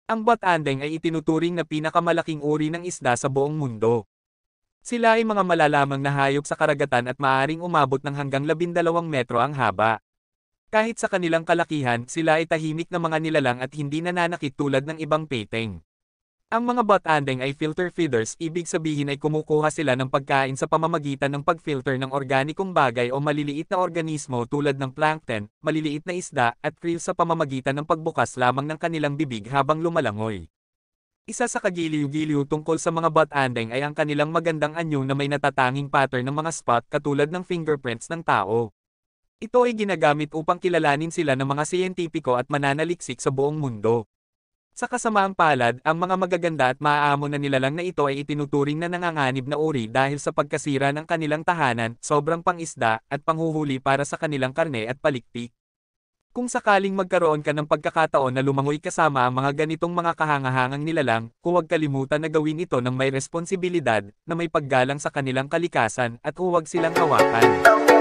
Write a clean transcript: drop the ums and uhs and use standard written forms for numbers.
Ang batandeng ay itinuturing na pinakamalaking uri ng isda sa buong mundo. Sila ay mga malalamang na hayop sa karagatan at maaaring umabot ng hanggang 12 metro ang haba. Kahit sa kanilang kalakihan, sila ay tahimik na mga nilalang at hindi nananakit tulad ng ibang peteng. Ang mga batandeng ay filter feeders, ibig sabihin ay kumukuha sila ng pagkain sa pamamagitan ng pag-filter ng organikong bagay o maliliit na organismo tulad ng plankton, maliliit na isda, at krill sa pamamagitan ng pagbukas lamang ng kanilang bibig habang lumalangoy. Isa sa kagiliw-giliw tungkol sa mga batandeng ay ang kanilang magandang anyo na may natatanging pattern ng mga spot katulad ng fingerprints ng tao. Ito ay ginagamit upang kilalanin sila ng mga siyentipiko at mananaliksik sa buong mundo. Sa kasamaang palad, ang mga magaganda at maaamo na nilalang na ito ay itinuturing na nanganganib na uri dahil sa pagkasira ng kanilang tahanan, sobrang pangisda, at panghuhuli para sa kanilang karne at palikpik. Kung sakaling magkaroon ka ng pagkakataon na lumangoy kasama ang mga ganitong mga kahangahangang nilalang, huwag kalimutan na gawin ito ng may responsibilidad, na may paggalang sa kanilang kalikasan, at huwag silang hawakan.